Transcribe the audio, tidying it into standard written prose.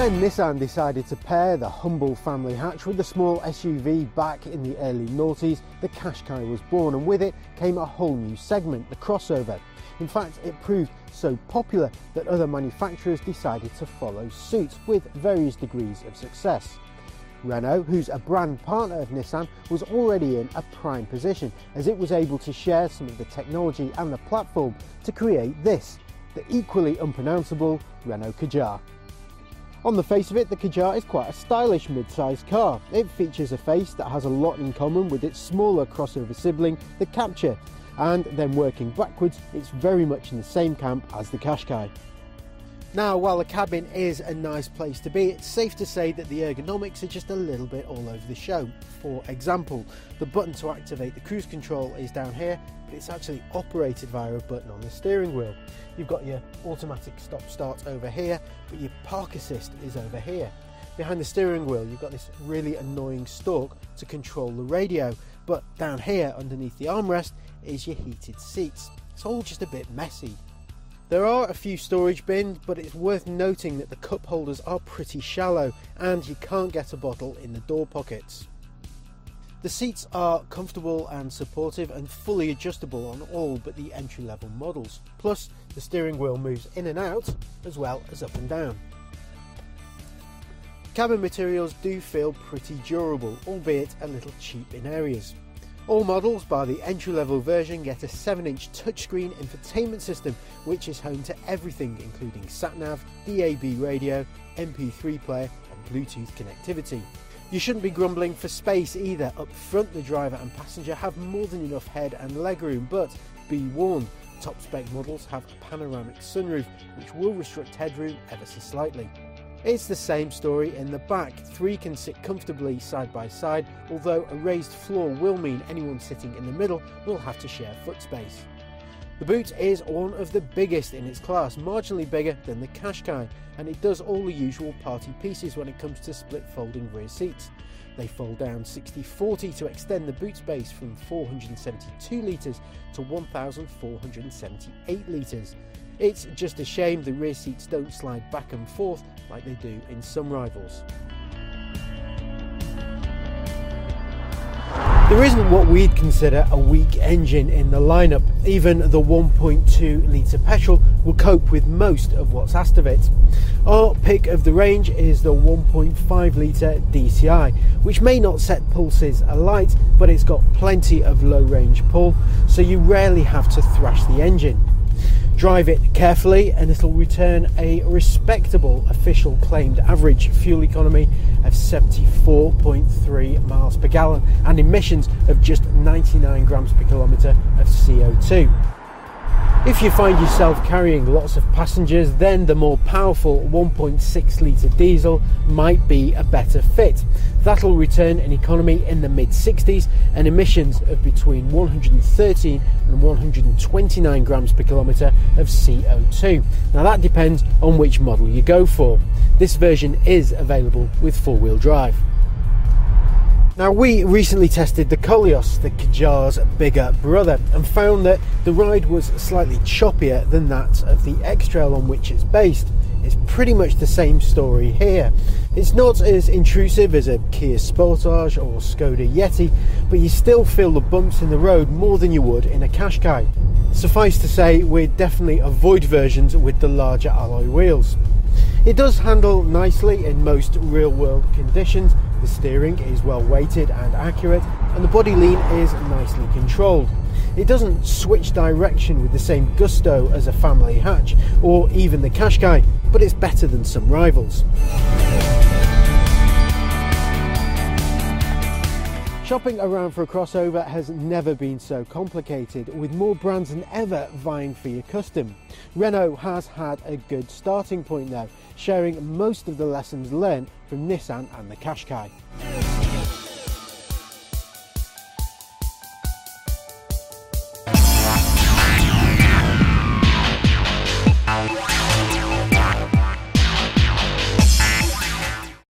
When Nissan decided to pair the humble family hatch with the small SUV back in the early noughties, the Qashqai was born, and with it came a whole new segment, the crossover. In fact, it proved so popular that other manufacturers decided to follow suit with various degrees of success. Renault, who's a brand partner of Nissan, was already in a prime position as it was able to share some of the technology and the platform to create this, the equally unpronounceable Renault Kadjar. On the face of it, the Kadjar is quite a stylish mid-sized car. It features a face that has a lot in common with its smaller crossover sibling, the Kadjar, and then working backwards, it's very much in the same camp as the Qashqai. Now, while the cabin is a nice place to be, it's safe to say that the ergonomics are just a little bit all over the show. For example, the button to activate the cruise control is down here, but it's actually operated via a button on the steering wheel. You've got your automatic stop-start over here, but your park assist is over here. Behind the steering wheel, you've got this really annoying stalk to control the radio, but down here underneath the armrest is your heated seats. It's all just a bit messy. There are a few storage bins, but it's worth noting that the cup holders are pretty shallow and you can't get a bottle in the door pockets. The seats are comfortable and supportive and fully adjustable on all but the entry-level models. Plus, the steering wheel moves in and out as well as up and down. Cabin materials do feel pretty durable, albeit a little cheap in areas. All models, bar the entry-level version, get a 7-inch touchscreen infotainment system, which is home to everything including sat-nav, DAB radio, MP3 player and Bluetooth connectivity. You shouldn't be grumbling for space either. Up front, the driver and passenger have more than enough head and legroom, but be warned, top spec models have a panoramic sunroof, which will restrict headroom ever so slightly. It's the same story in the back. 3 can sit comfortably side by side, although a raised floor will mean anyone sitting in the middle will have to share foot space. The boot is one of the biggest in its class, marginally bigger than the Qashqai, and it does all the usual party pieces when it comes to split folding rear seats. They fold down 60/40 to extend the boot space from 472 litres to 1,478 litres. It's just a shame the rear seats don't slide back and forth like they do in some rivals. There isn't what we'd consider a weak engine in the lineup. Even the 1.2 litre petrol will cope with most of what's asked of it. Our pick of the range is the 1.5 litre DCI, which may not set pulses alight, but it's got plenty of low range pull, so you rarely have to thrash the engine. Drive it carefully and it'll return a respectable official claimed average fuel economy of 74.3 miles per gallon and emissions of just 99 grams per kilometre of CO2. If you find yourself carrying lots of passengers, then the more powerful 1.6 litre diesel might be a better fit. That'll return an economy in the mid-60s and emissions of between 113 and 129 grams per kilometre of CO2. Now that depends on which model you go for. This version is available with four-wheel drive. Now, we recently tested the Koleos, the Kadjar's bigger brother, and found that the ride was slightly choppier than that of the X-Trail on which it's based. It's pretty much the same story here. It's not as intrusive as a Kia Sportage or Skoda Yeti, but you still feel the bumps in the road more than you would in a Qashqai. Suffice to say, we'd definitely avoid versions with the larger alloy wheels. It does handle nicely in most real-world conditions. The steering is well weighted and accurate, and the body lean is nicely controlled. It doesn't switch direction with the same gusto as a family hatch or even the Qashqai, but it's better than some rivals. Shopping around for a crossover has never been so complicated, with more brands than ever vying for your custom. Renault has had a good starting point though, sharing most of the lessons learned from Nissan and the Qashqai.